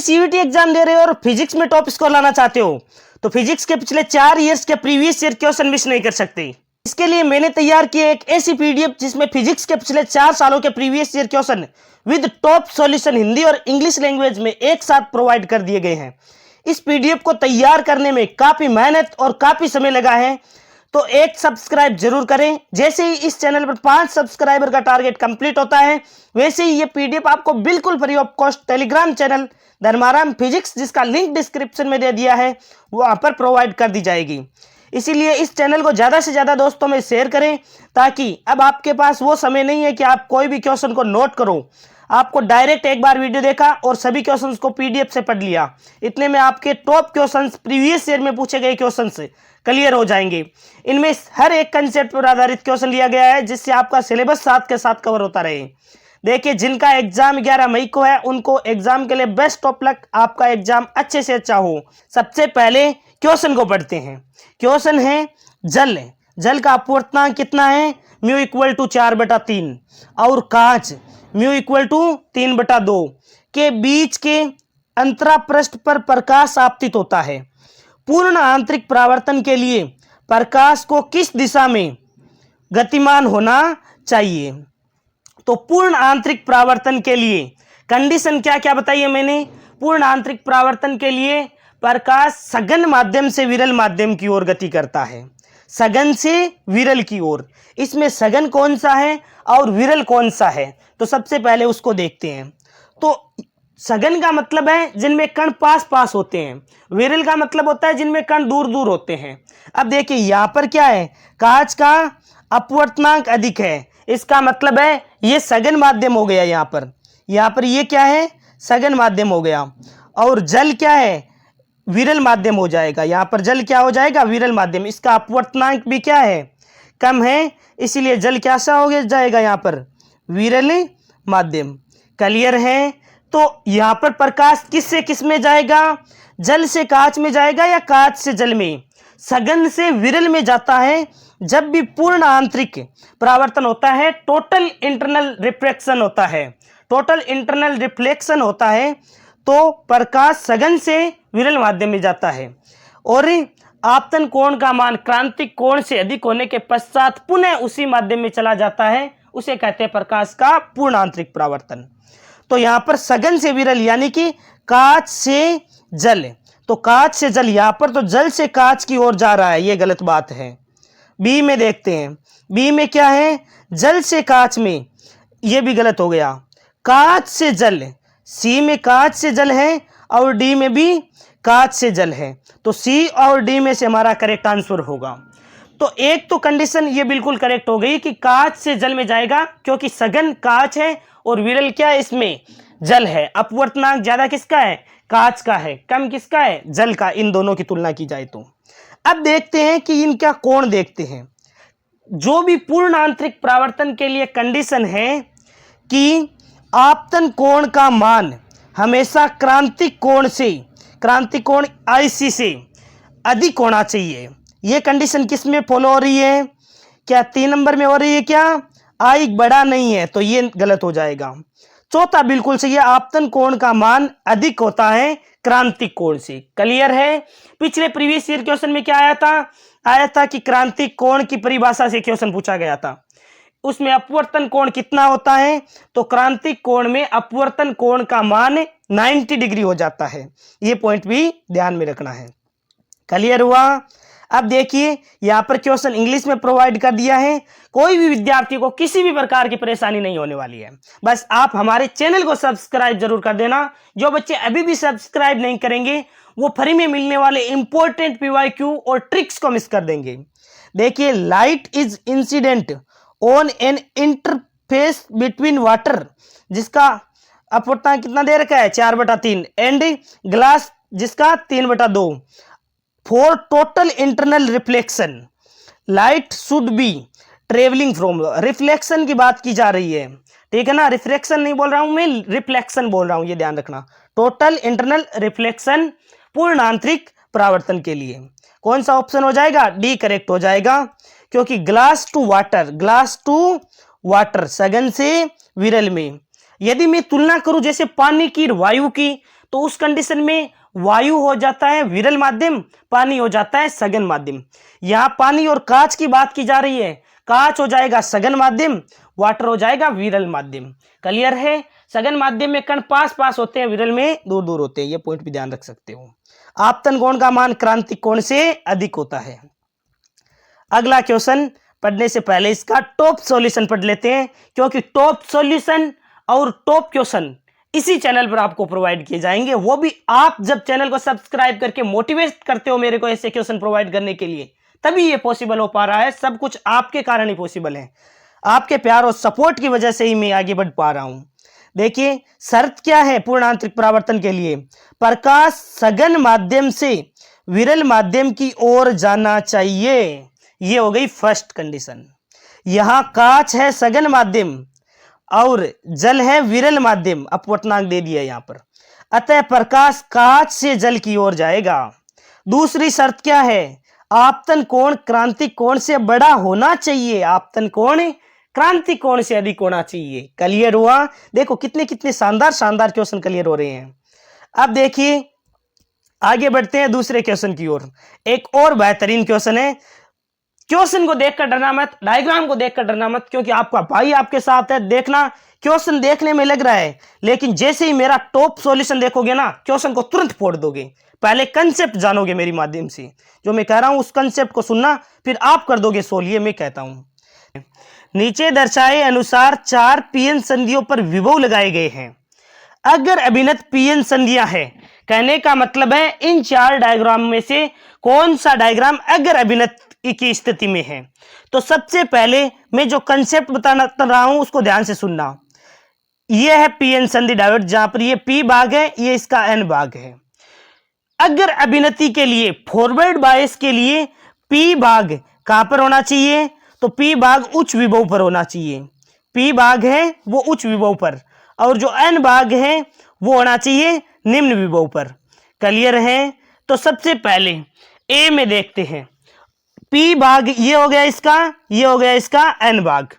भी CUET exam दे रहे हो और फिजिक्स में टॉप स्कोर लाना चाहते हो तो फिजिक्स के पिछले 4 ईयर्स के प्रीवियस ईयर क्वेश्चन मिस नहीं कर सकते। इसके लिए मैंने तैयार किया एक ऐसी पीडीएफ जिसमें फिजिक्स के पिछले 4 सालों के previous year question with top solution Hindi और इंग्लिश लैंग्वेज में एक साथ प्रोवाइड कर दिए गए हैं। इस पीडीएफ को तैयार करने में काफी मेहनत और काफी समय लगा है, तो एक सब्सक्राइब जरूर करें। जैसे ही इस चैनल पर 5 सब्सक्राइबर का टारगेट कंप्लीट होता है वैसे ही ये पीडीएफ आपको बिल्कुल free of cost Telegram channel Dharmaram physics, जिसका लिंक डिस्क्रिप्शन में दे दिया है, वहां पर प्रोवाइड कर दी जाएगी। इसीलिए इस चैनल को ज्यादा से ज्यादा दोस्तों में शेयर करें, ताकि अब आपके पास वो समय नहीं है कि आप कोई भी क्वेश्चन को नोट करो। आपको डायरेक्ट एक बार वीडियो देखा और सभी क्वेश्चंस को पीडीएफ से पढ़ लिया, इतने में आपके टॉप क्वेश्चंस प्रीवियस ईयर में पूछे गए क्वेश्चंस क्लियर हो जाएंगे। इनमें हर एक कंसेप्ट पर आधारित क्वेश्चन लिया गया है, जिससे आपका सिलेबस साथ के साथ कवर होता रहे। देखिए, जिनका एग्जाम 11 मई को है उनको एग्जाम के लिए बेस्ट ऑफ लक, आपका एग्जाम अच्छे से अच्छा हो। सबसे पहले क्वेश्चन को पढ़ते हैं। क्वेश्चन है जल का अपवर्तनांक कितना है, म्यू इक्वल टू 4/3 और कांच म्यू इक्वल टू 3/2 के बीच के अंतरापृष्ठ पर प्रकाश आपतित होता है। पूर्ण आंतरिक परावर्तन के लिए प्रकाश को किस दिशा में गतिमान होना चाहिए। तो पूर्ण आंतरिक परावर्तन के लिए कंडीशन क्या क्या बताइए मैंने। पूर्ण आंतरिक परावर्तन के लिए प्रकाश सघन माध्यम से विरल माध्यम की ओर गति करता है, सघन से विरल की ओर। इसमें सघन कौन सा है और विरल कौन सा है, तो सबसे पहले उसको देखते हैं। तो सघन का मतलब है जिनमें कण पास पास होते हैं, विरल का मतलब होता है जिनमें कण दूर दूर होते हैं। अब देखिए यहाँ पर क्या है, कांच का अपवर्तनांक अधिक है, इसका मतलब है ये सघन माध्यम हो गया। यहाँ पर ये क्या है, सघन माध्यम हो गया। और जल क्या है, विरल माध्यम हो जाएगा। यहाँ पर जल क्या हो जाएगा, विरल माध्यम। इसका अपवर्तनांक भी क्या है, कम है, इसीलिए जल कैसा हो जाएगा, यहाँ पर विरल माध्यम। क्लियर है। तो यहाँ पर प्रकाश किससे किस में जाएगा, जल से कांच में जाएगा या कांच से जल में। सघन से विरल में जाता है। जब भी पूर्ण आंतरिक परावर्तन होता है, टोटल इंटरनल रिफ्लेक्शन होता है, टोटल इंटरनल रिफ्लेक्शन होता है, तो प्रकाश सघन से विरल माध्यम में जाता है। और आपतन कोण का मान क्रांतिक कोण से अधिक होने के पश्चात पुनः उसी माध्यम में चला जाता है, उसे कहते हैं प्रकाश का पूर्ण आंतरिक परावर्तन। तो यहाँ पर सघन से विरल यानी कि कांच से जल, तो कांच से जल, यहाँ पर तो जल से कांच की ओर जा रहा है, ये गलत बात है। बी में देखते हैं, बी में क्या है, जल से कांच में, ये भी गलत हो गया। कांच से जल, सी में कांच से जल है और डी में भी कांच से जल है, तो सी और डी में से हमारा करेक्ट आंसर होगा। तो एक तो कंडीशन ये बिल्कुल करेक्ट हो गई कि कांच से जल में जाएगा, क्योंकि सघन कांच है और विरल क्या है, इसमें जल है। अपवर्तनांक ज्यादा किसका है, कांच का है, कम किसका है, जल का। इन दोनों की तुलना की जाए तो अब देखते हैं कि इनका कोण देखते हैं। जो भी पूर्ण आंतरिक परावर्तन के लिए कंडीशन है कि आपतन कोण का मान हमेशा क्रांतिक कोण से, क्रांतिक कोण IC से अधिक होना चाहिए। ये कंडीशन किस में फॉलो हो रही है, क्या 3 नंबर में हो रही है, क्या I बड़ा नहीं है, तो ये गलत हो जाएगा। चौथा बिल्कुल सही है, आपतन कोण का मान अधिक होता है क्रांतिक कोण से। क्लियर है। पिछले प्रीवियस ईयर क्वेश्चन में क्या आया था कि क्रांतिक कोण की परिभाषा से क्वेश्चन पूछा गया था। उसमें अपवर्तन कोण कितना होता है, तो क्रांतिक कोण में अपवर्तन कोण का मान 90 डिग्री हो जाता है। ये पॉइंट भी ध्यान में रखना है। क्लियर हुआ। अब देखिए यहाँ पर क्वेश्चन इंग्लिश में प्रोवाइड कर दिया है। कोई भी विद्यार्थी को किसी भी प्रकार की परेशानी नहीं होने वाली है, बस आप हमारे चैनल को सब्सक्राइब जरूर कर देना। जो बच्चे अभी भी सब्सक्राइब नहीं करेंगे वो फ्री में मिलने वाले इंपॉर्टेंट PYQ और ट्रिक्स को मिस कर देंगे। देखिए, light is incident on an interface between water, जिसका अपवर्तनांक कितना दे रखा है, 4/3, एंड ग्लास जिसका 3/2। For total internal reflection light should be travelling from, reflection की बात की जा रही है, ठीक है ना। रिफ्लेक्शन नहीं बोल रहा हूं मैं, रिफ्लेक्शन बोल रहा हूं, ये ध्यान रखना। टोटल इंटरनल रिफ्लेक्शन पूर्ण आंतरिक परावर्तन के लिए कौन सा ऑप्शन हो जाएगा, डी करेक्ट हो जाएगा। क्योंकि ग्लास टू वाटर सघन से विरल में, यदि मैं तुलना करूं जैसे पानी की वायु की, तो उस कंडीशन में वायु हो जाता है विरल माध्यम, पानी हो जाता है सघन माध्यम। यहां पानी और कांच की बात की जा रही है, कांच हो जाएगा सघन माध्यम, वाटर हो जाएगा विरल माध्यम। क्लियर है? सघन माध्यम में कण पास पास होते हैं, विरल में दूर दूर होते हैं, ये पॉइंट भी ध्यान रख सकते हो। आपतन कोण का मान क्रांतिक कोण से अधिक होता है। अगला क्वेश्चन पढ़ने से पहले इसका टॉप सॉल्यूशन पढ़ लेते हैं, क्योंकि टॉप सॉल्यूशन और टॉप क्वेश्चन इसी चैनल पर आपको प्रोवाइड किए जाएंगे, वो भी आप जब चैनल को सब्सक्राइब करके मोटिवेट करते हो मेरे को ऐसे क्वेश्चन प्रोवाइड करने के लिए, तभी ये पॉसिबल हो पा रहा है। सब कुछ आपके कारण ही पॉसिबल है, आपके प्यार और सपोर्ट की वजह से ही मैं आगे बढ़ पा रहा हूं। देखिए शर्त क्या है पूर्ण आंतरिक परावर्तन के लिए, प्रकाश सघन माध्यम से विरल माध्यम की ओर जाना चाहिए। ये हो गई फर्स्ट कंडीशन। यहां कांच है सघन माध्यम और जल है विरल माध्यम, अपवर्तनांक दे दिया यहां पर, अतः प्रकाश कांच से जल की ओर जाएगा। दूसरी शर्त क्या है, आपतन कोण क्रांतिक कोण से बड़ा होना चाहिए, आपतन कोण क्रांतिक कोण से अधिक होना चाहिए। क्लियर हुआ? देखो कितने कितने शानदार शानदार क्वेश्चन क्लियर हो रहे हैं। अब देखिए आगे बढ़ते हैं दूसरे क्वेश्चन की ओर। एक और बेहतरीन क्वेश्चन है। क्वेश्चन को देखकर डरना मत, डायग्राम को देखकर डरना मत, क्योंकि आपका भाई आपके साथ है। देखना क्वेश्चन देखने में लग रहा है, लेकिन जैसे ही मेरा टॉप सॉल्यूशन देखोगे ना, क्वेश्चन को तुरंत फोड़ दोगे। पहले कंसेप्ट जानोगे मेरी माध्यम से, जो मैं कह रहा हूं उस कंसेप्ट को सुनना, फिर आप कर दोगे सोल्व। ये मैं कहता हूं। नीचे दर्शाए अनुसार 4 पीएन संधियों पर विभव लगाए गए हैं। अगर अभिनत पीएन संधियां है, कहने का मतलब है इन 4 डायग्राम में से कौन सा डायग्राम अगर अभिनत की स्थिति में है। तो सबसे पहले मैं जो कंसेप्ट बताना रहा हूं उसको ध्यान से सुनना। यह है पीएन संधि डायोड, जहां पर ये पी भाग है, ये इसका एन भाग है। अगर अभिनति के लिए फॉरवर्ड बायस के लिए पी भाग कहां पर होना चाहिए, तो पी भाग उच्च विभव पर होना चाहिए। पी भाग है वो उच्च विभव पर, और जो एन भाग है वो होना चाहिए निम्न विभव पर। क्लियर है? तो सबसे पहले ए में देखते हैं। पी भाग ये हो गया इसका, ये हो गया इसका एन भाग।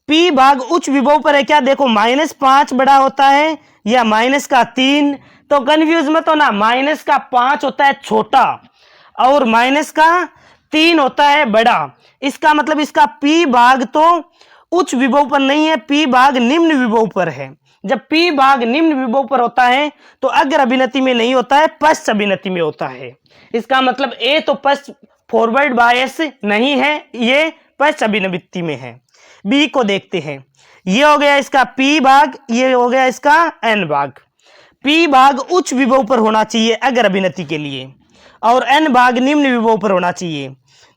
पी भाग उच्च विभव पर है क्या? देखो -5 बड़ा होता है या -3, तो कंफ्यूज मत होना। -5 होता है छोटा और -3 होता है बड़ा। इसका मतलब इसका पी भाग तो उच्च विभव पर नहीं है, पी भाग निम्न विभव पर है। जब पी भाग निम्न विभव पर होता है तो अग्र अभिनति में नहीं होता है, पश्च अभिनति में होता है। इसका मतलब ए तो पश्च फॉरवर्ड बायस नहीं है, ये पश्च अभिनति में है। बी को देखते हैं। ये हो गया इसका पी भाग, ये हो गया इसका एन भाग। पी भाग उच्च विभव पर होना चाहिए अग्र अभिनति के लिए, और एन भाग निम्न विभव पर होना चाहिए।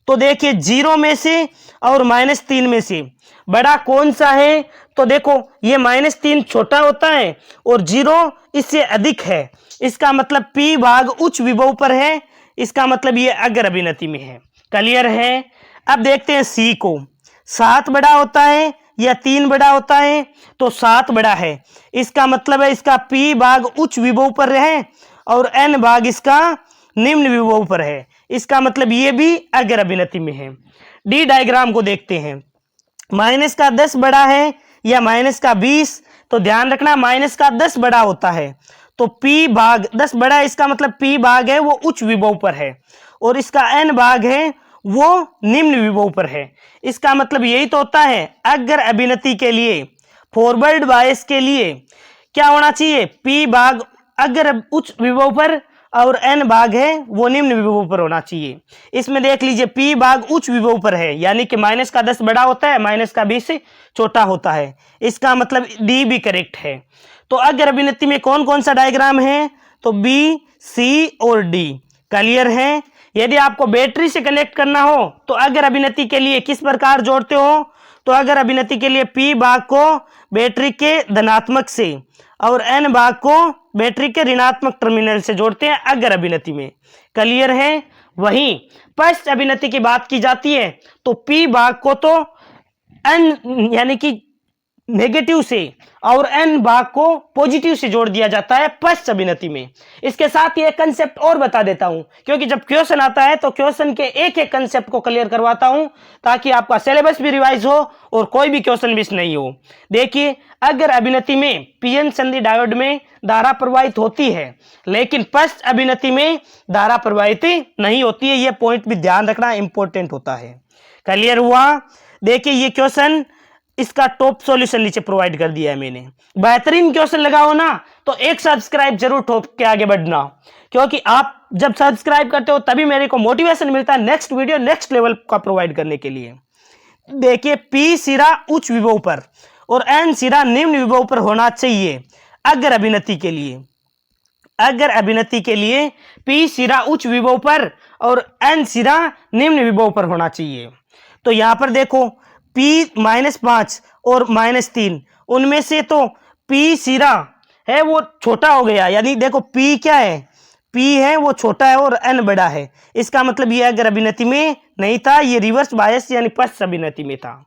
तो देखिए 0 में से और -3 में से बड़ा कौन सा है? तो देखो ये -3 छोटा होता है और 0 इससे अधिक है। इसका मतलब पी भाग उच्च विभव पर है, इसका मतलब ये अग्र अभिनति में है। क्लियर है? अब देखते हैं सी को। 7 बड़ा होता है या 3 बड़ा होता है? तो 7 बड़ा है। इसका मतलब है इसका पी भाग उच्च विभव पर है और एन भाग इसका निम्न विभव पर है। इसका मतलब ये भी अग्र अभिनति में है। डी डायग्राम को देखते हैं। -10 बड़ा है या -20? तो ध्यान रखना -10 बड़ा होता है तो पी भाग 10 बड़ा है, इसका मतलब पी भाग है वो उच्च विभव पर है और इसका एन भाग है वो निम्न विभव पर है। इसका मतलब यही तो होता है अग्र अभिनति के लिए, फॉरवर्ड बायस के लिए क्या होना चाहिए? पी भाग अग्र उच्च विभव पर और एन भाग है वो निम्न विभव पर होना चाहिए। इसमें देख लीजिए पी भाग उच्च विभव पर है, यानी कि -10 बड़ा होता है, -20 छोटा होता है। इसका मतलब डी भी करेक्ट है। तो अग्र अभिनति में कौन कौन सा डायग्राम है? तो बी, सी और डी। क्लियर है? यदि आपको बैटरी से कनेक्ट करना हो तो अग्र अभिनति के लिए किस प्रकार जोड़ते हो? तो अग्र अभिनति के लिए पी भाग को बैटरी के धनात्मक से और एन भाग को बैटरी के ऋणात्मक टर्मिनल से जोड़ते हैं अग्र अभिनति में। क्लियर है? वहीं पश्च अभिनति की बात की जाती है तो पी भाग को तो एन यानी कि नेगेटिव से और n भाग को पॉजिटिव से जोड़ दिया जाता है पश्च अभिनति में। इसके साथ ही एक कंसेप्ट और बता देता हूं, क्योंकि जब क्वेश्चन आता है तो क्वेश्चन के एक एक कंसेप्ट को क्लियर करवाता हूं ताकि आपका सिलेबस भी रिवाइज हो और कोई भी क्वेश्चन मिस नहीं हो। देखिए, अगर अभिनति में पीएन संधि डायोड में धारा प्रवाहित होती है लेकिन पश्च अभिनति में धारा प्रवाहित नहीं होती है, यह पॉइंट भी ध्यान रखना इंपॉर्टेंट होता है। क्लियर हुआ? देखिए, ये क्वेश्चन इसका टॉप सॉल्यूशन नीचे प्रोवाइड कर दिया है मैंने। बेहतरीन क्वेश्चन लगाओ ना तो एक सब्सक्राइब जरूर ठोक के आगे बढ़ना, क्योंकि आप जब सब्सक्राइब करते हो तभी मेरे को मोटिवेशन मिलता है नेक्स्ट वीडियो नेक्स्ट लेवल का प्रोवाइड करने के लिए। देखिए, पी सिरा उच्च विभव पर और एन सिरा निम्न विभव पर होना चाहिए अगर अभिनति के लिए। अगर अभिनति के लिए पी सिरा उच्च विभव पर और एन सिरा निम्न विभव पर होना चाहिए। तो यहां पर देखो, P -5 और -3, उनमें से तो P सिरा है वो छोटा हो गया, यानी देखो P क्या है, P है वो छोटा है और N बड़ा है। इसका मतलब ये अगर अभिनति में नहीं था, ये रिवर्स बायस यानी पश्च अभिनति में था।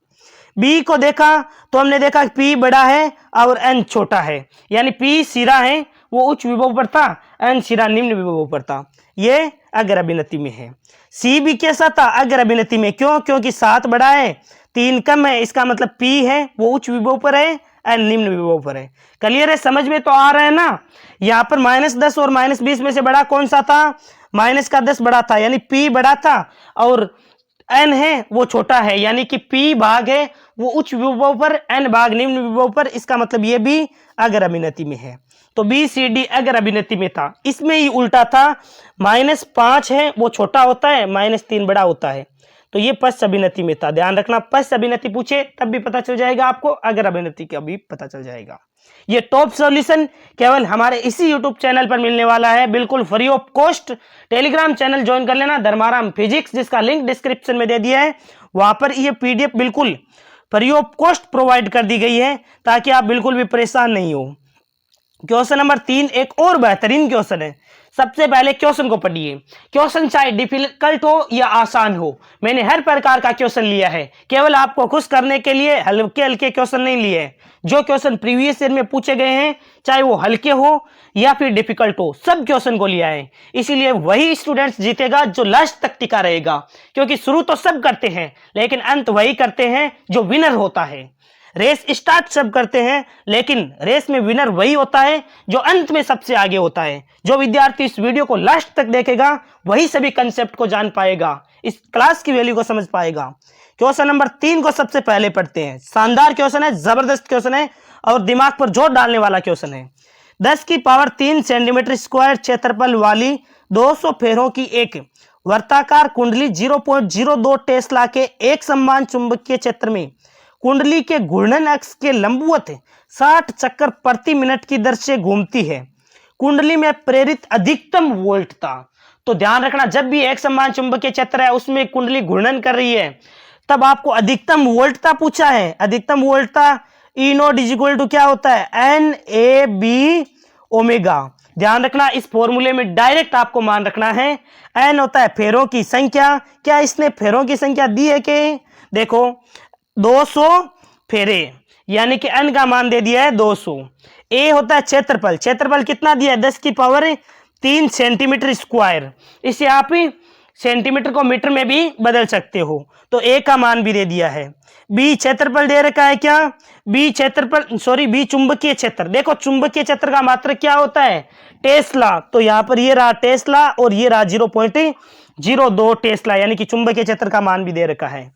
B को देखा तो हमने देखा P बड़ा है और N छोटा है, यानी P सिरा है वो उच्च विभव पर था, N सिरा निम्न विभव पर था। ये अगर अभिनति में है। C भी कैसा था अगर अभिनति में? क्यों? क्योंकि 7 बड़ा है 3 कम है, इसका मतलब P है वो उच्च विभव पर है, N निम्न विभव पर है। क्लियर है? समझ में तो आ रहा है ना? यहाँ पर -10 और -20 में से बड़ा कौन सा था? -10 बड़ा था, यानी P बड़ा था और N है वो छोटा है, यानी कि P भाग है वो उच्च विभव पर, N भाग निम्न विभव पर। इसका मतलब ये भी अगर अभिनति में है। तो BCD अगर अभिनति में था। इसमें ही उल्टा था, -5 है वो छोटा होता है, -3 बड़ा होता है। तो ये पश्च अभिनति में था। ध्यान रखना, पश्च अभिनति पूछे तब भी पता चल जाएगा आपको, अगर अभिनति का भी पता चल जाएगा। ये टॉप सॉल्यूशन केवल हमारे इसी यूट्यूब चैनल पर मिलने वाला है, बिल्कुल free of cost. Telegram channel join कर लेना, धर्माराम फिजिक्स, जिसका लिंक डिस्क्रिप्शन में दे दिया है। वहां पर ये PDF बिल्कुल फ्री ऑफ कॉस्ट प्रोवाइड कर दी गई है ताकि आप बिल्कुल भी परेशान नहीं हो। क्वेश्चन नंबर 3 एक और बेहतरीन क्वेश्चन है। सबसे पहले क्वेश्चन को पढ़िए। क्वेश्चन चाहे डिफिकल्ट हो या आसान हो, मैंने हर प्रकार का क्वेश्चन लिया है, केवल आपको खुश करने के लिए हल्के हल्के क्वेश्चन नहीं लिए। जो क्वेश्चन प्रीवियस ईयर में पूछे गए हैं, चाहे वो हल्के हो या फिर डिफिकल्ट हो, सब क्वेश्चन को लिया है। इसीलिए वही स्टूडेंट्स जीतेगा जो लास्ट तक टिका रहेगा, क्योंकि शुरू तो सब करते हैं लेकिन अंत वही करते हैं जो विनर होता है। रेस स्टार्ट सब करते हैं लेकिन रेस में विनर वही होता है जो अंत में सबसे आगे होता है। जो विद्यार्थी इस वीडियो को लास्ट तक देखेगा वही सभी कंसेप्ट को जान पाएगा, इस क्लास की वैल्यू को समझ पाएगा। क्वेश्चन नंबर 3 को सबसे पहले पढ़ते हैं। शानदार क्वेश्चन है, जबरदस्त क्वेश्चन है और दिमाग पर जोर डालने वाला क्वेश्चन है। 10 की पावर 3 सेंटीमीटर स्क्वायर क्षेत्रफल वाली 200 फेरों की एक वर्ताकार कुंडली 0.02 टेस्ला के एक समान चुंबकीय क्षेत्र में कुंडली के घूर्णन अक्ष के लंबवत 60 चक्कर प्रति मिनट की दर से घूमती है। कुंडली में प्रेरित अधिकतम वोल्ट था। तो ध्यान रखना, जब भी एक समान चुंबकीय क्षेत्र है उसमें कुंडली घूर्णन कर रही है तब आपको अधिकतम वोल्टता पूछा है। अधिकतम वोल्टता E0 क्या होता है? NAB omega. ध्यान रखना, इस फॉर्मूले में डायरेक्ट आपको मान रखना है। N होता है फेरों की संख्या। क्या इसने फेरों की संख्या दी है कि? देखो 200 फेरे, यानी कि N का मान दे दिया है 200। A होता है क्षेत्रफल। क्षेत्रफल कितना दिया है? 10 की पावर 3 सेंटीमीटर स्क्वायर। इसे आप सेंटीमीटर को मीटर में भी बदल सकते हो। तो A का मान भी दे दिया है। B क्षेत्रफल दे रखा है क्या? B चुंबकीय क्षेत्र। देखो चुंबकीय क्षेत्र का मात्रक क्या होता है? टेस्ला। तो यहां पर ये रहा टेस्ला और ये रहा 0.02 टेस्ला, यानी कि चुंबकीय क्षेत्र का मान भी दे रखा है।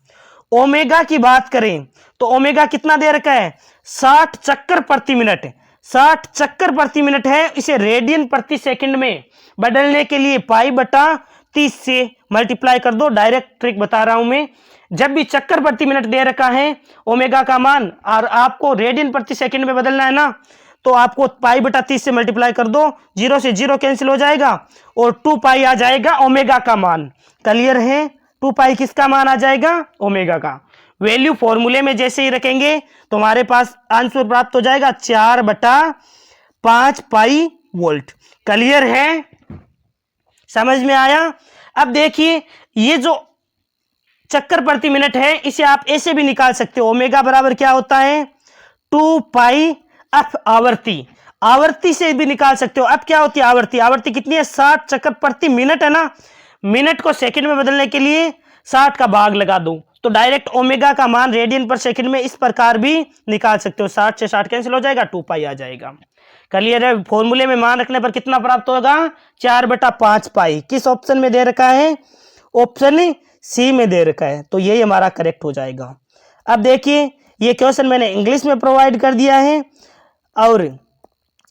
ओमेगा की बात करें तो ओमेगा कितना दे रखा है? 60 चक्कर प्रति मिनट। 60 चक्कर प्रति मिनट है। इसे रेडियन प्रति सेकंड में बदलने के लिए π/30 से मल्टीप्लाई कर दो। डायरेक्ट ट्रिक बता रहा हूं मैं। जब भी चक्कर प्रति मिनट दे रखा है ओमेगा का मान और आपको रेडियन प्रति सेकंड में बदलना है ना, तो आपको π/30 से मल्टीप्लाई कर दो। 0 से 0 कैंसिल हो जाएगा और 2π आ जाएगा ओमेगा का मान। क्लियर है? 2π किसका मान आ जाएगा? ओमेगा का। वैल्यू फॉर्मूले में जैसे ही रखेंगे तो हमारे पास आंसर प्राप्त हो जाएगा 4/5 पाई वोल्ट। क्लियर है? समझ में आया? अब देखिए, ये जो चक्कर प्रति मिनट है इसे आप ऐसे भी निकाल सकते हो। ओमेगा बराबर क्या होता है? 2 पाई एफ आवर्ती, आवर्ती से भी निकाल सकते हो। अब क्या होती है आवर्ती, आवर्ती कितनी है 60 चक्कर प्रति मिनट है ना, मिनट को सेकंड में बदलने के लिए 60 का भाग लगा दूं तो डायरेक्ट ओमेगा का मान रेडियन पर सेकंड में इस प्रकार भी निकाल सकते हो। 60 से 60 कैंसिल हो जाएगा, 2 पाई आ जाएगा। क्लियर है? फॉर्मूले में मान रखने पर कितना प्राप्त होगा 4/5 पाई। किस ऑप्शन में दे रखा है, ऑप्शन सी में दे रखा है, तो यही हमारा करेक्ट हो जाएगा। अब देखिए ये क्वेश्चन मैंने इंग्लिश में प्रोवाइड कर दिया है और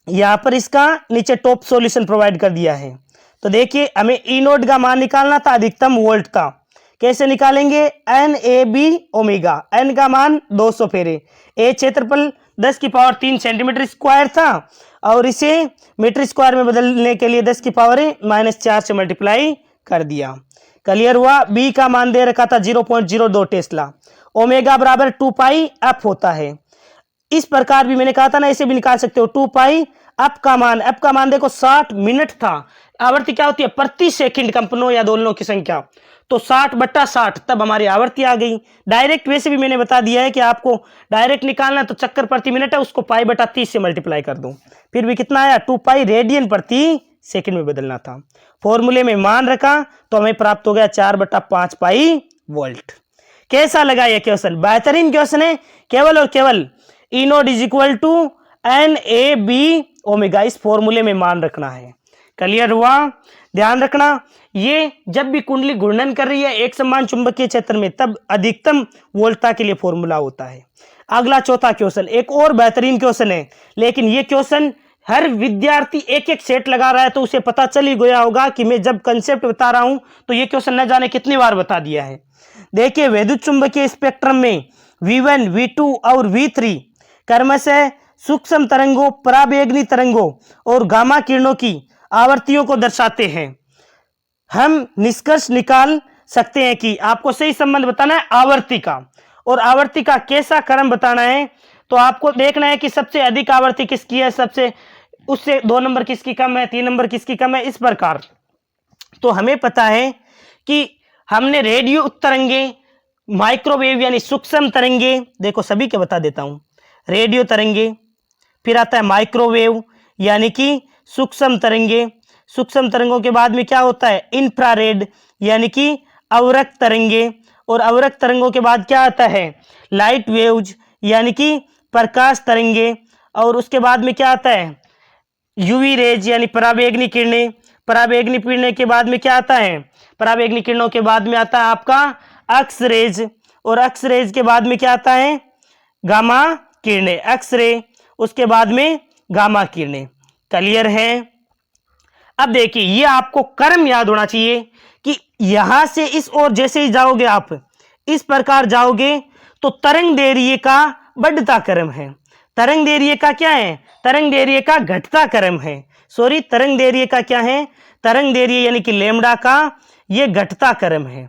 यहां पर इसका नीचे टॉप सॉल्यूशन प्रोवाइड कर दिया है। तो देखिए हमें ई नोट का मान निकालना था अधिकतम वोल्ट का, कैसे निकालेंगे, N A B omega, N का मान 200 फेरे, ए क्षेत्रफल 10⁻³ सेंटीमीटर स्क्वायर था और इसे मीटर स्क्वायर में बदलने के लिए 10⁻⁻4 से मल्टीप्लाई कर दिया। क्लियर हुआ? बी का मान दे रखा था 0.02 टेस्ला, ओमेगा बराबर 2 पाई एफ होता है। इस प्रकार भी मैंने कहा था ना, ऐसे भी निकाल सकते हो 2 पाई एफ का मान देखो 60 मिनट था। आवर्ती क्या होती है प्रति सेकंड कंपनों या दोलनों की संख्या, तो 60/60 तब हमारी आवर्ती आ गई। डायरेक्ट वैसे भी मैंने बता दिया है कि आपको डायरेक्ट निकालना है तो चक्कर प्रति मिनट है, उसको पाई/30 से मल्टीप्लाई कर दूं, फिर भी कितना आया 2 पाई रेडियन प्रति सेकंड में बदलना था। फॉर्मूले में मान रखा तो हमें प्राप्त हो गया 4/5 पाई वोल्ट। कैसा लगा यह क्वेश्चन? बेहतरीन क्वेश्चन है। केवल और केवल E naught is equal to N A B omega, इस फॉर्मूले में मान रखना है। क्लियर हुआ? ध्यान रखना, ये जब भी कुंडली घूर्णन कर रही है एक समान चुंबकीय क्षेत्र में तब अधिकतम वोल्टता के लिए फॉर्मूला होता है। अगला चौथा क्वेश्चन एक और बेहतरीन क्वेश्चन है, लेकिन ये क्वेश्चन हर विद्यार्थी एक एक सेट लगा रहा है तो उसे पता चल ही गया होगा कि मैं जब कंसेप्ट बता रहा हूं तो ये क्वेश्चन न जाने कितनी बार बता दिया है। देखिए विद्युत चुंबकीय स्पेक्ट्रम में V1, V2 और V3 क्रमशः सूक्ष्म तरंगों, पराबैंगनी तरंगों और गामा किरणों की आवर्तियों को दर्शाते हैं। हम निष्कर्ष निकाल सकते हैं कि आपको सही संबंध बताना है आवर्ती का, और आवर्ती का कैसा क्रम बताना है। तो आपको देखना है कि सबसे अधिक आवर्ती किसकी है, सबसे उससे 2 नंबर किसकी कम है, 3 नंबर किसकी कम है, इस प्रकार। तो हमें पता है कि हमने रेडियो तरंगे, माइक्रोवेव यानी सूक्ष्म तरंगे, देखो सभी के बता देता हूं, रेडियो तरंगे, फिर आता है माइक्रोवेव यानी कि सूक्ष्म तरंगे, सूक्ष्म तरंगों के बाद में क्या होता है इंफ्रारेड यानी कि अवरक्त तरंगे, और अवरक्त तरंगों के बाद क्या आता है लाइट वेव्स यानी कि प्रकाश तरंगे, और उसके बाद में क्या आता है यूवी रेज यानी पराबैंगनी किरणें, पराबैंगनी किरणें के बाद में क्या आता है, पराबैंगनी किरणों के बाद में आता है आपका एक्स रेज, और एक्स रेज के बाद में क्या आता है गामा किरणें, एक्स रे, उसके बाद में गामा किरणें। क्लियर है? अब देखिए ये आपको क्रम याद होना चाहिए कि यहां से इस ओर जैसे ही जाओगे आप इस प्रकार जाओगे तो तरंग दैर्घ्य का बढ़ता क्रम है, तरंग दैर्घ्य का क्या है, तरंग दैर्घ्य का घटता क्रम है, सॉरी तरंग दैर्घ्य का क्या है, तरंग दैर्घ्य यानी कि लैम्ब्डा का ये घटता क्रम है।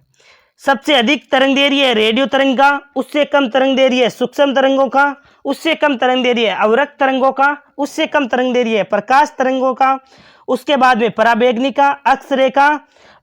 सबसे अधिक तरंग दैर्घ्य है रेडियो तरंग का, उससे कम तरंग दैर्घ्य है सूक्ष्म तरंगों का, उससे कम तरंग दैर्घ्य है अवरक्त तरंगों का, उससे कम तरंग दैर्घ्य है प्रकाश तरंगों का, उसके बाद में पराबैंगनी का, एक्स-रे का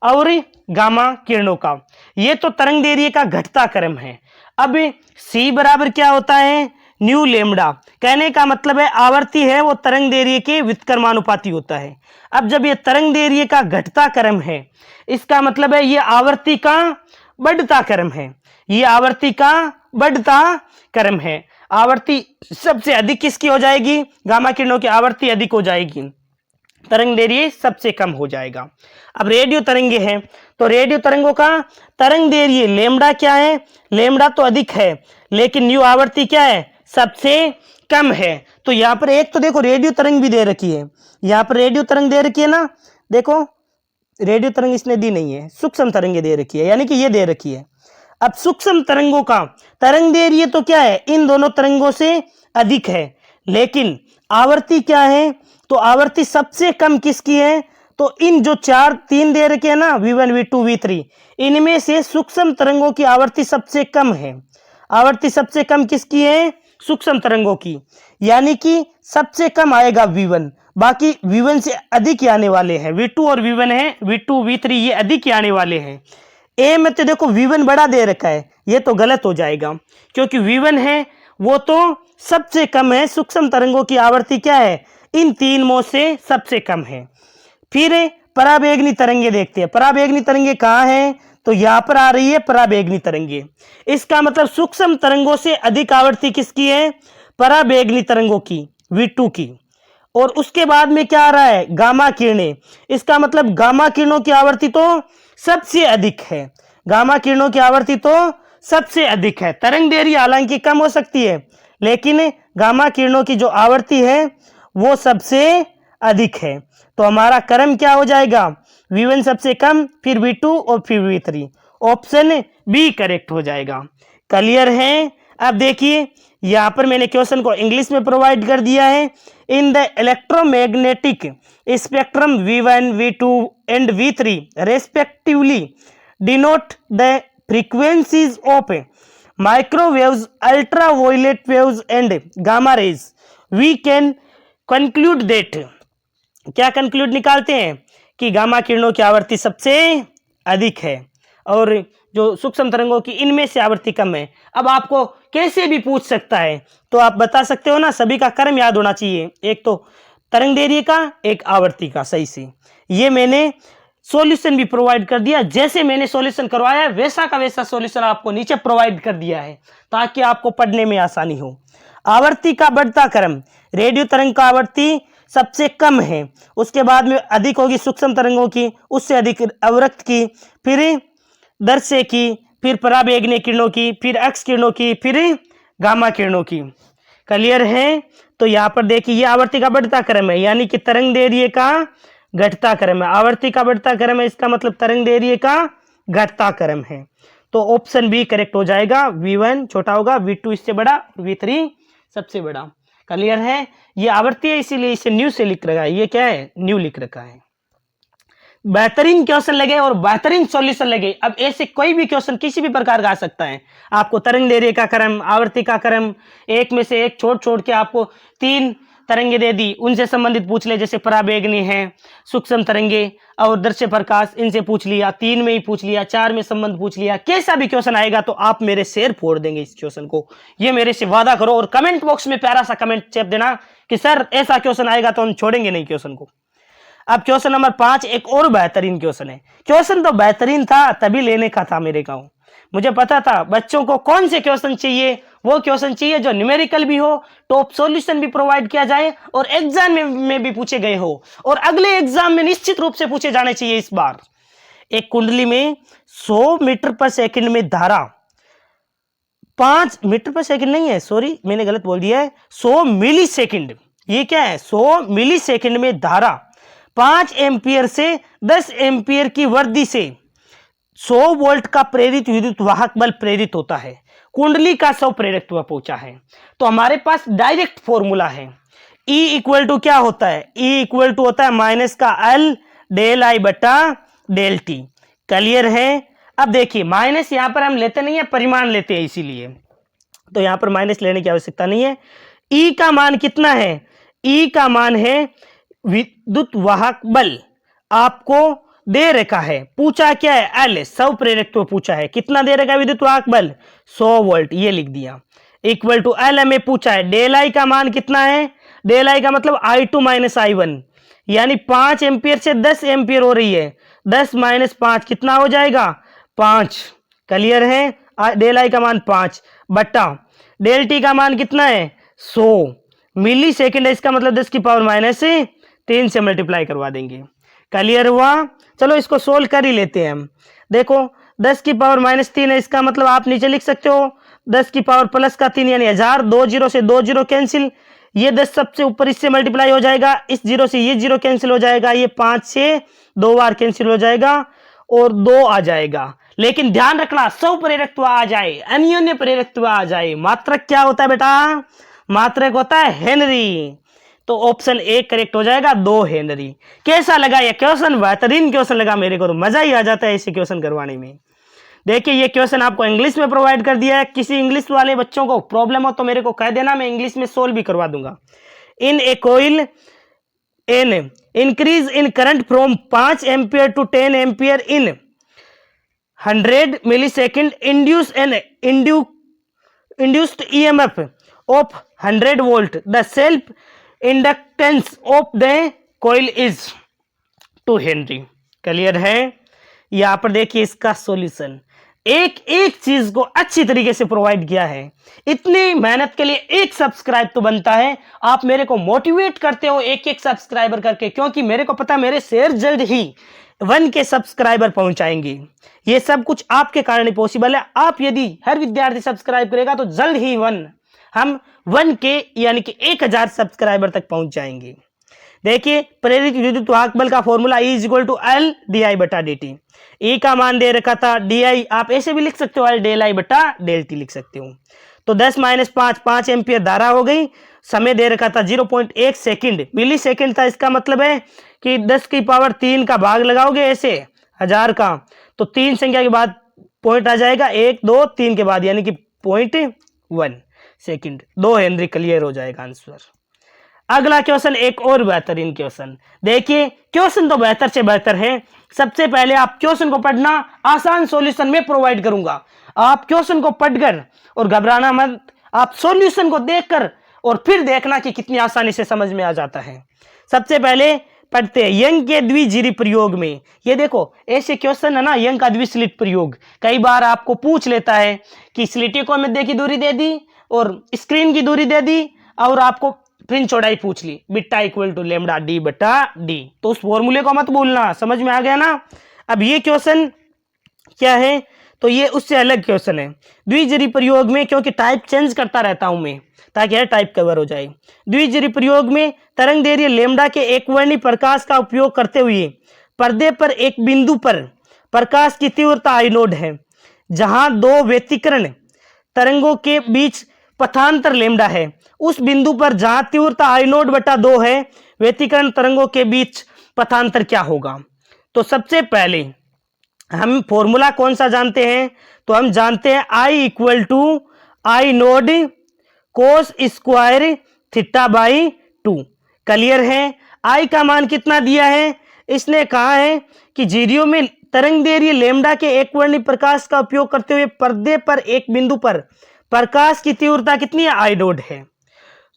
और गामा किरणों का। ये तो तरंग दैर्घ्य का घटता क्रम है। अब C बराबर क्या होता है न्यू लैम्ब्डा, कहने का मतलब है आवर्ती है वो तरंग दैर्घ्य के व्युत्क्रमानुपाती होता है। अब जब ये तरंग दैर्घ्य का घटता क्रम है इसका मतलब है ये आवर्ती का बढ़ता क्रम है, ये आवर्ती का बढ़ता क्रम है। आवर्ती सबसे अधिक किसकी हो जाएगी, गामा किरणों की आवर्ती अधिक हो जाएगी, तरंग दैर्घ्य सबसे कम हो जाएगा। अब रेडियो तरंगे हैं तो रेडियो तरंगों का तरंग दैर्घ्य लैम्ब्डा क्या है, लैम्ब्डा तो अधिक है लेकिन न्यू आवर्ती क्या है सबसे कम है। तो यहां पर एक तो देखो रेडियो तरंग भी दे रखी है, यहां पर रेडियो तरंग दे रखी है ना, देखो रेडियो तरंग इसने दी नहीं है, सूक्ष्म तरंगे दे रखी है यानी कि ये दे रखी है। अब सूक्ष्म तरंगों का तरंग दैर्घ्य तो क्या है इन दोनों तरंगों से अधिक है, लेकिन आवर्ती क्या है तो आवर्ती सबसे कम किसकी है, तो इन जो 3 दे रखे हैं ना V1, V2, V3 इनमें से सूक्ष्म तरंगों की आवर्ती सबसे कम है। आवर्ती सबसे कम किसकी है सूक्ष्म तरंगों की, यानी कि सबसे कम आएगा V1, बाकी V1 से अधिक ही आने वाले हैं। V2 और V1 है, V2 V3 ये अधिक ही आने वाले हैं। ए में तो देखो V1 बड़ा दे रखा है, ये तो गलत हो जाएगा क्योंकि V1 है वो तो सबसे कम है, सूक्ष्म तरंगों की आवृत्ति क्या है, इन तीन में से सबसे कम है। फिर पराबैंगनी तरंगे देखते हैं। पराबैंगनी तरंगे कहाँ है, तो यहां पर आ रही है पराबैंगनी तरंगे। इसका मतलब सूक्ष्म तरंगों से अधिक आवृत्ति किसकी है, पराबैंगनी तरंगों की, V2 की। और उसके बाद में क्या आ रहा है, गामा किरणें। इसका मतलब गामा किरणों की आवृत्ति तो सबसे अधिक है, गामा किरणों की आवृत्ति तो सबसे अधिक है। तरंग दैर्घ्य हालांकि कम हो सकती है, लेकिन गामा किरणों की जो आवृत्ति है वो सबसे अधिक है। तो हमारा क्रम क्या हो जाएगा, V1 सबसे कम, फिर V2 और फिर V3। ऑप्शन बी करेक्ट हो जाएगा। क्लियर है। अब देखिए यहां पर मैंने क्वेश्चन को इंग्लिश में प्रोवाइड कर दिया है। In the electromagnetic spectrum V1, V2 and V3 respectively denote the frequencies of microwaves, ultraviolet waves and gamma rays, we can conclude that. क्या कंक्लूड निकालते हैं कि गामा किरणों की आवृत्ति सबसे अधिक है और जो सूक्ष्म तरंगों की इनमें से आवृत्ति कम है। अब आपको कैसे भी पूछ सकता है तो आप बता सकते हो ना, सभी का क्रम याद होना चाहिए, एक तो तरंग दैर्घ्य का, एक आवृत्ति का। सही से ये मैंने सॉल्यूशन भी प्रोवाइड कर दिया, जैसे मैंने सॉल्यूशन करवाया वैसा का वैसा सॉल्यूशन आपको नीचे प्रोवाइड कर दिया है ताकि आपको पढ़ने में आसानी हो। आवृत्ति का बढ़ता क्रम, रेडियो तरंग का आवृत्ति सबसे कम है, उसके बाद में अधिक होगी सूक्ष्म तरंगों की, उससे अधिक अवरक्त की, फिर दर्शय की, फिर पराबैंगनी किरणों की, फिर एक्स किरणों की, फिर गामा किरणों की। क्लियर है। तो यहाँ पर देखिए ये आवृत्ति का बढ़ता क्रम है, यानी कि तरंग दैर्घ्य का घटता क्रम है। आवृत्ति का बढ़ता क्रम है, इसका मतलब तरंग दैर्घ्य का घटता क्रम है। तो ऑप्शन बी करेक्ट हो जाएगा। V1 छोटा होगा, V2 इससे बड़ा, V3 सबसे बड़ा। क्लियर है। ये आवृत्ति है इसीलिए इसे न्यू से लिख रखा है, ये क्या है, न्यू लिख रखा है। बेहतरीन क्वेश्चन लगे और बेहतरीन सॉल्यूशन लगे। अब ऐसे कोई भी क्वेश्चन किसी भी प्रकार का आ सकता है। आपको तरंग दैर्घ्य का क्रम, आवृत्ति का क्रम, एक में से एक छोड़ के आपको 3 तरंगे दे दी, उनसे संबंधित पूछ ले, जैसे पराबैंगनी है, सूक्ष्म तरंगे और दृश्य प्रकाश, इनसे पूछ लिया, 3 में ही पूछ लिया, 4 में संबंध पूछ लिया। कैसा भी क्वेश्चन आएगा तो आप मेरे शेर फोड़ देंगे इस क्वेश्चन को, ये मेरे से वादा करो। और कमेंट बॉक्स में प्यारा सा कमेंट चेप देना कि सर ऐसा क्वेश्चन आएगा तो हम छोड़ेंगे नहीं क्वेश्चन को। अब क्वेश्चन नंबर 5 एक और बेहतरीन क्वेश्चन है। क्वेश्चन तो बेहतरीन था तभी लेने का था मेरे गाँव, मुझे पता था बच्चों को कौन से क्वेश्चन चाहिए, वो क्वेश्चन चाहिए जो न्यूमेरिकल भी हो, टॉप सॉल्यूशन भी प्रोवाइड किया जाए और एग्जाम में भी पूछे गए हो और अगले एग्जाम में निश्चित रूप से पूछे जाने चाहिए। इस बार एक कुंडली में 100 मीटर पर सेकंड में धारा, 5 मीटर पर सेकंड नहीं है, सॉरी मैंने गलत बोल दिया है, 100 मिली सेकंड। ये क्या है, 100 मिली सेकंड में धारा 5 एम्पियर से 10 एम्पियर की वृद्धि से 100 वोल्ट का प्रेरित विद्युत वाहक बल प्रेरित होता है। कुंडली का स्वप्रेरकत्व पूछा है तो हमारे पास डायरेक्ट फॉर्मूला है। E इक्वल टू क्या होता है, E इक्वल टू होता है माइनस का L डेल I बटा डेल T। क्लियर है। अब देखिए माइनस यहां पर हम लेते नहीं है, परिमाण लेते हैं, इसीलिए तो यहां पर माइनस लेने की आवश्यकता नहीं है। E का मान कितना है, E का मान है विद्युत वाहक बल, आपको दे रखा है, पूछा क्या है, L स्वप्रेरकत्व पूछा है, कितना दे रखा है विद्युत वाहक बल, 100 वोल्ट, ये लिख दिया। इक्वल टू L हमें पूछा है, डेल I का मान कितना है, डेल I का मतलब I2 माइनस I1, यानी 5 एम्पियर से 10 एम्पियर हो रही है, 10 माइनस 5 कितना हो जाएगा, 5। क्लियर है। डेल I का मान 5 बट्टा डेल T का मान कितना है, 100 मिली सेकेंड है, इसका मतलब 10 की पावर माइनस 3 से मल्टीप्लाई करवा देंगे। क्लियर हुआ। चलो इसको सोल्व कर ही लेते हैं हम। देखो 10 की पावर माइनस 3 है, इसका मतलब आप नीचे लिख सकते हो 10 की पावर प्लस का 3 यानी 1000, 2 जीरो से 2 जीरो कैंसिल, ये 10 सबसे ऊपर इससे मल्टीप्लाई हो जाएगा, इस जीरो से ये जीरो कैंसिल हो जाएगा, ये 5 से 2 बार कैंसिल हो जाएगा और 2 आ जाएगा। लेकिन ध्यान रखना स्वप्रेरकत्व आ जाए, अन्योन्य प्रेरकत्व आ जाए। मात्रक क्या होता है बेटा, मात्रक होता है हेनरी। तो ऑप्शन ए करेक्ट हो जाएगा, 2 हेनरी। कैसा लगा ये क्वेश्चन, बेहतरीन क्वेश्चन लगा मेरे को, तो मजा ही आ जाता है ऐसे क्वेश्चन करवाने में। देखिए ये क्वेश्चन आपको इंग्लिश में प्रोवाइड कर दिया है, किसी इंग्लिश वाले बच्चों को प्रॉब्लम हो तो मेरे को कह देना, मैं इंग्लिश में सोल्व भी करवा दूंगा। In a coil an increase in current from 5 ampere to 10 ampere in 100 millisecond induced EMF of 100 volt the self inductance of the coil is 2 henry. Clear है? यहां पर देखिए इसका सॉल्यूशन, एक एक चीज को अच्छी तरीके से प्रोवाइड किया है। इतनी मेहनत के लिए एक सब्सक्राइब तो बनता है। आप मेरे को मोटिवेट करते हो एक एक सब्सक्राइबर करके, क्योंकि मेरे को पता मेरे शेयर जल्द ही 1 के सब्सक्राइबर पहुंचाएंगे। ये सब कुछ आपके कारण ही पॉसिबल है। आप यदि हर विद्यार्थी सब्सक्राइब करेगा तो जल्द ही हम 1 के यानी कि 1000 सब्सक्राइबर तक पहुंच जाएंगे। देखिए प्रेरित विद्युत वाहक बल का formula E = L di/dt। E का मान दे रखा था, di आप ऐसे भी लिख सकते हो, L del t लिख सकते हो। तो 10 - 5 5 एम्पियर धारा हो गई। समय दे रखा था 0.1 सेकंड, मिली सेकंड था। इसका मतलब है कि 10 की पावर 3 का भाग लगाओगे ऐसे 1000 का, तो 3 संख्या के बाद पॉइंट आ जाएगा, 1 2 3 के बाद, यानी कि 0.1 सेकंड। 2 हेनरी। क्लियर हो जाएगा आंसर। अगला क्वेश्चन एक और बेहतरीन क्वेश्चन। देखिए क्वेश्चन तो बेहतर से बेहतर है। सबसे पहले आप क्वेश्चन को पढ़ना, आसान सॉल्यूशन में प्रोवाइड करूंगा। आप क्वेश्चन को पढ़कर और घबराना मत, आप सॉल्यूशन को देखकर और फिर देखना कि कितनी आसानी से समझ में आ जाता है। सबसे पहले पढ़ते हैं यंग के द्विजिरी प्रयोग में। ये देखो ऐसे क्वेश्चन है ना, यंग का द्विस्लिट प्रयोग कई बार आपको पूछ लेता है कि स्लिटिको मध्य की दूरी दे दी और स्क्रीन की दूरी दे दी और आपको फ्रिंज चौड़ाई पूछ ली, बीटा = लेमडा d/d। तो उस फॉर्मूले को मत भूलना। समझ में आ गया ना? अब ये क्वेश्चन क्या है, तो ये उससे अलग क्वेश्चन है। द्विजिरी प्रयोग में, क्योंकि टाइप चेंज करता रहता हूं मैं ताकि हर टाइप कवर हो जाए। द्विजिरी प्रयोग में तरंग दैर्घ्य लेमडा के एकवर्णी प्रकाश का उपयोग करते हुए पर्दे पर एक बिंदु पर प्रकाश की तीव्रता आई नोड है, जहां 2 व्यतिकरण तरंगों के बीच पथांतर लेमडा है। उस बिंदु पर जहां तीव्रता आई नोड बटा 2 है, व्यतिकरण तरंगों के बीच पथांतर क्या होगा? तो सबसे पहले हम फॉर्मूला कौन सा जानते हैं? तो हम जानते हैं I = I naught cos square θ/2। Clear है? I का मान कितना दिया है? इसने कहा है कि जीरो में तरंग दैर्घ्य लेमडा के एकवर्णी प्रकाश का उपयोग करते हुए पर्दे पर एक बिंदु पर प्रकाश की तीव्रता कितनी है? आई नोड है।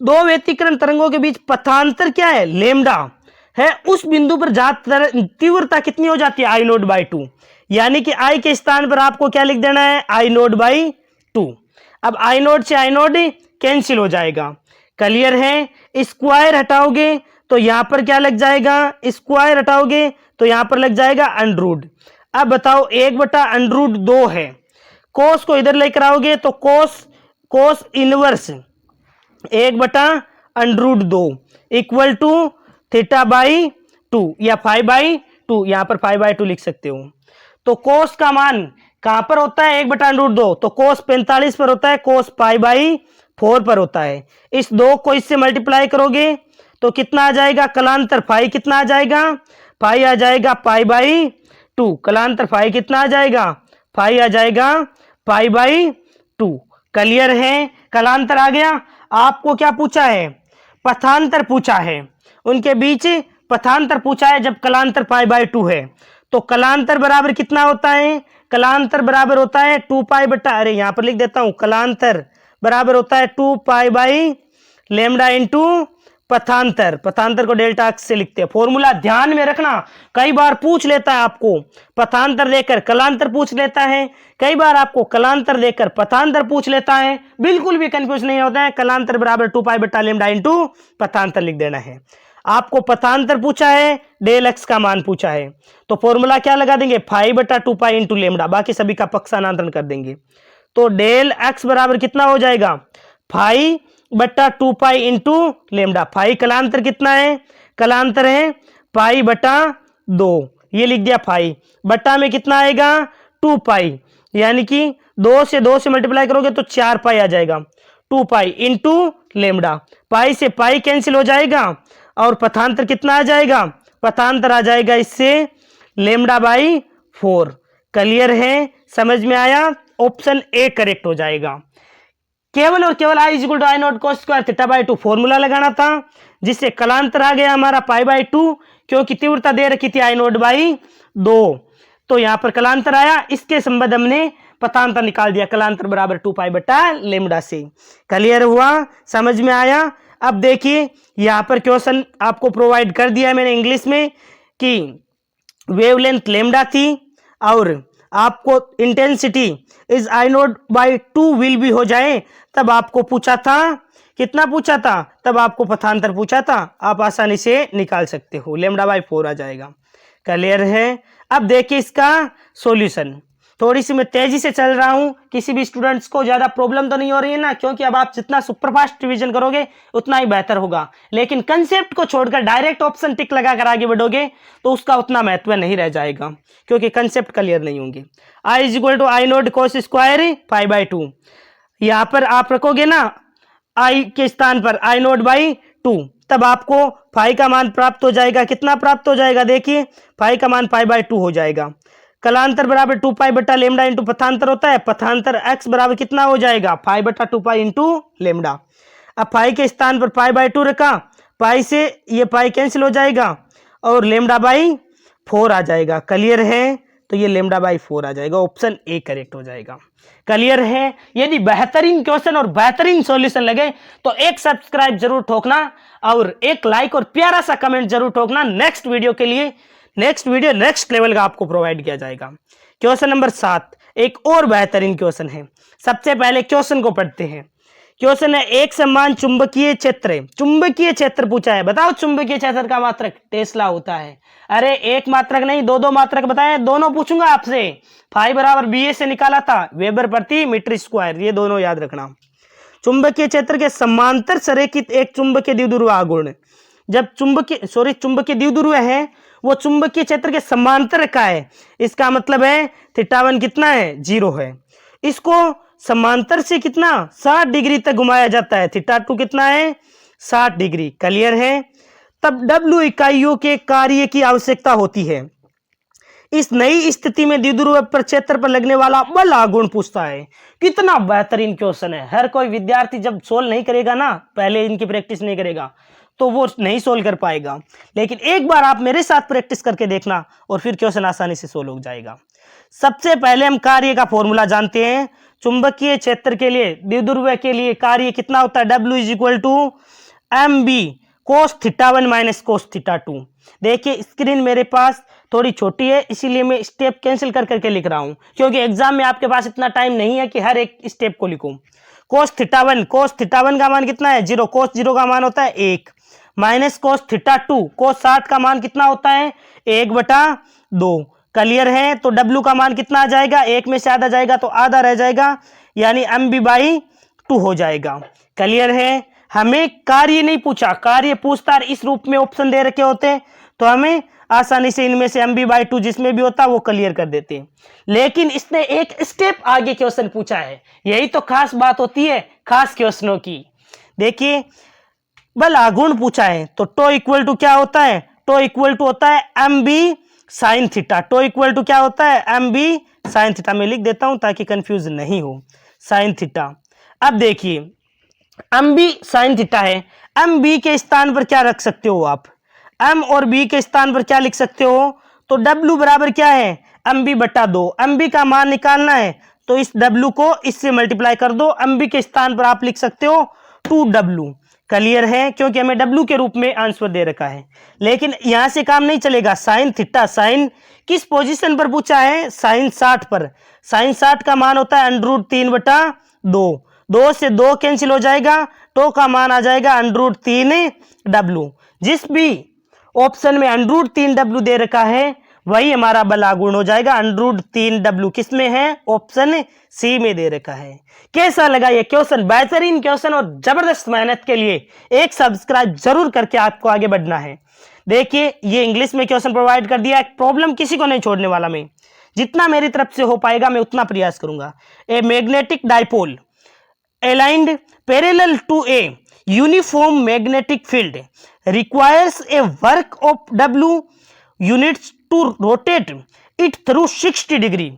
2 व्यतिकरण तरंगों के बीच पथांतर क्या है? लेमडा है। उस बिंदु पर जहां तीव्रता कितनी हो जाती है? आई नोड/2, यानी कि आई के स्थान पर आपको क्या लिख देना है? आई नोड/2। अब आई नोड से आई नोड कैंसिल हो जाएगा। क्लियर है? स्क्वायर हटाओगे तो यहां पर क्या लग जाएगा? स्क्वायर हटाओगे तो यहां पर लग जाएगा √। अब बताओ 1/√2 है। कोस को इधर लेकर आओगे तो कोस इनवर्स 1/√2 = θ/2 या 5/2, यहां पर 5/2 लिख सकते हो। तो कोस का मान कहां पर होता है? 1/√2। तो कोस 45 पर होता है, कोस π/4 पर होता है। इस 2 को इससे मल्टीप्लाई करोगे तो कितना आ जाएगा? कलांतर फाई कितना आ जाएगा? फाई आ जाएगा π/2। कलांतर फाई कितना आ जाएगा? फाई आ जाएगा π/2। क्लियर है? कलांतर आ गया। आपको क्या पूछा है? पथांतर पूछा है। उनके बीच पथांतर पूछा है जब कलांतर π/2 है। तो कलांतर बराबर कितना होता है? कलांतर बराबर होता है 2π/, अरे यहां पर लिख देता हूं, कलांतर बराबर होता है 2π/λ × पथांतर। पथांतर को डेल्टा x से लिखते हैं। फॉर्मूला ध्यान में रखना, कई बार पूछ लेता है आपको पथांतर देकर कलांतर पूछ लेता है, कई बार आपको कलांतर देकर पथांतर पूछ लेता है। बिल्कुल भी कंफ्यूज नहीं होता है। कलांतर बराबर 2π/λ × पथांतर लिख देना है। आपको पथांतर पूछा है, डेल x का मान पूछा है, तो फॉर्मूला क्या लगा देंगे? 5/2π × λ, बाकी सभी का पक्षांतरण कर देंगे। तो डेल x बराबर कितना हो जाएगा? 5/2π × λ। फाई कलांतर कितना है? कलांतर है π/2, ये लिख दिया। फाई बट्टा में कितना आएगा? 2π, यानी कि 2 से मल्टीप्लाई करोगे तो 4π आ जाएगा। 2π × λ, पाई से पाई कैंसिल हो जाएगा और पथांतर कितना आ जाएगा? पथांतर आ जाएगा इससे λ/4। क्लियर है? समझ में आया? ऑप्शन ए करेक्ट हो जाएगा। केवल और केवल I = I naught cos square θ/2 formula लगाना था, जिससे कलांतर आ गया हमारा π/2, क्योंकि तीव्रता दे रखी थी I नोड/2। तो यहां पर कलांतर आया, इसके संबंध हमने पथांतर निकाल दिया, कलांतर बराबर 2 पाई बटा लेमडा से। क्लियर हुआ, समझ में आया। अब देखिए यहां पर क्वेश्चन आपको प्रोवाइड कर दिया है मैंने इंग्लिश में कि वेवलेंथ लेमडा थी और आपको intensity is I note by 2 will भी हो जाए, तब आपको पूछा था कितना पूछा था, तब आपको पथांतर पूछा था, आप आसानी से निकाल सकते हो, लेमडा बाई 4 आ जाएगा। क्लियर है। अब देखिए इसका सॉल्यूशन, थोड़ी सी मैं तेजी से चल रहा हूं, किसी भी स्टूडेंट्स को ज्यादा प्रॉब्लम तो नहीं हो रही है ना, क्योंकि अब आप जितना सुपरफास्ट रिवीजन करोगे उतना ही बेहतर होगा, लेकिन कंसेप्ट को छोड़कर डायरेक्ट ऑप्शन टिक लगाकर आगे बढ़ोगे तो उसका उतना महत्व नहीं रह जाएगा, क्योंकि कंसेप्ट क्लियर नहीं होंगे। I is equal to I naught cos square pi by 2, यहां पर आप रखोगे ना आई के स्थान पर आई नोट बाई 2, तब आपको फाई का मान प्राप्त हो जाएगा। कितना प्राप्त हो जाएगा, देखिए फाई का मान पाई बाई 2 हो जाएगा। कलांतर बराबर 2 पाई बटा लेमडा इंटू पथांतर होता है, पथांतर x बराबर कितना हो जाएगा, पाई बटा 2 पाई इंटू लेमडा। अब पाई के स्थान पर पाई बाई 2 रखा, पाई से ये पाई कैंसिल हो जाएगा और लेमडा बाई 4 आ जाएगा। क्लियर है, तो ये लेमडा बाई 4 आ जाएगा, ऑप्शन ए करेक्ट हो जाएगा। क्लियर है। यदि बेहतरीन क्वेश्चन और बेहतरीन सॉल्यूशन लगे तो एक सब्सक्राइब जरूर ठोकना और एक लाइक और प्यारा सा कमेंट जरूर ठोकना। नेक्स्ट वीडियो के लिए नेक्स्ट वीडियो नेक्स्ट लेवल का आपको प्रोवाइड किया जाएगा। क्वेश्चन नंबर 7 एक और बेहतरीन क्वेश्चन है। सबसे पहले क्वेश्चन को पढ़ते हैं। क्वेश्चन है एक समान चुंबकीय क्षेत्र, चुंबकीय क्षेत्र पूछा है, बताओ चुंबकीय क्षेत्र का मात्रक टेस्ला होता है। अरे एक मात्रक नहीं, दो मात्रक बताए, दोनों पूछूंगा आपसे। फाई बराबर बी ए से निकाला था, वेबर प्रति मीटर स्क्वायर, ये दोनों याद रखना। चुंबकीय क्षेत्र के समांतर संरेखित एक चुंबकीय द्विध्रुव आघूर्ण, जब चुंबकीय द्विध्रुव है वो चुंबकीय क्षेत्र के समांतर का है, इसका मतलब है θ1 कितना है, 0 है। इसको समांतर से कितना 60 डिग्री तक घुमाया जाता है, θ2 कितना है 60 डिग्री। क्लियर है। तब W इकाइयों के कार्य की आवश्यकता होती है। इस नई स्थिति में द्विध्रुव पर क्षेत्र पर लगने वाला बल आघूर्ण पूछता है। कितना बेहतरीन क्वेश्चन है। हर कोई विद्यार्थी जब सोल्व नहीं करेगा ना, पहले इनकी प्रैक्टिस नहीं करेगा तो वो नहीं सोल्व कर पाएगा, लेकिन एक बार आप मेरे साथ प्रैक्टिस करके देखना और फिर क्वेश्चन आसानी से सोल्व हो जाएगा। सबसे पहले हम कार्य का फॉर्मूला जानते हैं। चुंबकीय क्षेत्र के लिए द्विध्रुव के लिए कार्य कितना होता है, W is equal to M B cos θ1 minus cos θ2। देखिए स्क्रीन मेरे पास थोड़ी छोटी है, इसीलिए मैं स्टेप कैंसिल कर करके लिख रहा हूं, क्योंकि एग्जाम में आपके पास इतना टाइम नहीं है कि हर एक स्टेप को लिखूं। कोस θ1 का मान कितना है 0, कोस 0 का मान होता है 1, माइनस कोस θ2 कोस 60 का मान कितना होता है 1/2। क्लियर है। तो W का मान कितना आ जाएगा, 1 में से आधा जाएगा तो आधा रह जाएगा, यानी mb/2 हो जाएगा। क्लियर है। हमें कार्य नहीं पूछा, कार्य पूछता इस रूप में ऑप्शन दे रखे होते तो हमें आसानी से इनमें से mb/2 जिसमें भी होता वो क्लियर कर देते, लेकिन इसने एक स्टेप आगे क्वेश्चन पूछा है। यही तो खास बात होती है खास क्वेश्चनों की। देखिए बल आघूर्ण पूछा है तो टो इक्वल टू क्या होता है, टो इक्वल टू होता है mb sine theta. T equal to क्या होता है mb साइन थीटा। मैं लिख देता हूं ताकि कंफ्यूज नहीं हो, साइन थीटा। अब देखिए mb साइन थीटा है, mb के स्थान पर क्या रख सकते हो आप, m और b के स्थान पर क्या लिख सकते हो, तो w बराबर क्या है mb/2। mb का मान निकालना है तो इस w को इससे मल्टीप्लाई कर दो, mb के स्थान पर आप लिख सकते हो 2w। क्लियर है, क्योंकि हमें w के रूप में आंसर दे रखा है। लेकिन यहां से काम नहीं चलेगा, साइन थीटा, साइन किस पोजीशन पर पूछा है, साइन 60 पर। साइन 60 का मान होता है √3/2, 2 से 2 कैंसिल हो जाएगा, तो का मान आ जाएगा √3w। जिस भी ऑप्शन में √3w दे रखा है वही हमारा बल आघूर्ण हो जाएगा। √3w किस में है, ऑप्शन सी में दे रखा है। कैसा लगा ये क्वेश्चन, बेहतरीन क्वेश्चन और जबरदस्त मेहनत के लिए एक सब्सक्राइब जरूर करके आपको आगे बढ़ना है। देखिए ये इंग्लिश में क्वेश्चन प्रोवाइड कर दिया, प्रॉब्लम किसी को नहीं छोड़ने वाला मैं, जितना मेरी तरफ से हो पाएगा मैं उतना प्रयास करूंगा। A magnetic dipole aligned parallel to a uniform magnetic field requires a work of W units to rotate it through 60 degree.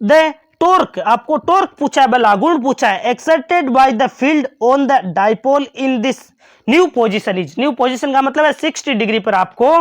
The torque, आपको टॉर्क पूछा है, बल आघूर्ण पूछा है, exerted by the field on the dipole in this new position is, new position का मतलब है 60 डिग्री पर आपको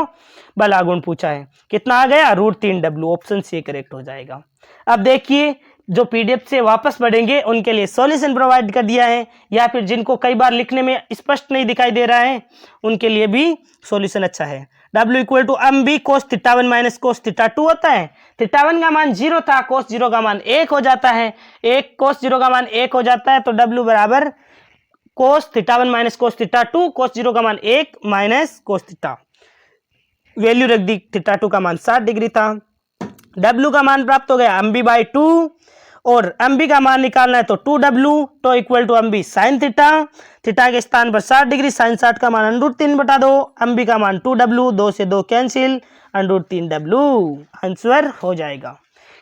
बल आघूर्ण पूछा है। कितना आ गया √3w, ऑप्शन सी करेक्ट हो जाएगा। अब देखिए जो पीडीएफ से वापस पढ़ेंगे उनके लिए सॉल्यूशन प्रोवाइड कर दिया है, या फिर जिनको कई बार लिखने में स्पष्ट नहीं दिखाई दे रहा है उनके लिए भी सॉल्यूशन अच्छा है। W equal to M B cos theta 1 minus cos theta 2 होता है। थीटा 1 का मान 0 था, कोस 0 का मान 1 हो जाता है, एक कोस 0 का मान 1 हो जाता है, तो W बराबर कोस थीटा 1 माइनस कोस थीटा 2, कोस 0 का मान 1 माइनस कोस थीटा, वैल्यू रख दी, थीटा 2 का मान 60 डिग्री था। W का मान प्राप्त हो गया MB बाई 2, और MB का मान निकालना है तो 2W, तो equal to MB sine theta, theta के स्थान पर 60 डिग्री, साइन 60 का मान √3 बटा 2, MB का मान 2W, 2 से 2 कैंसिल, √3W आंसर हो जाएगा।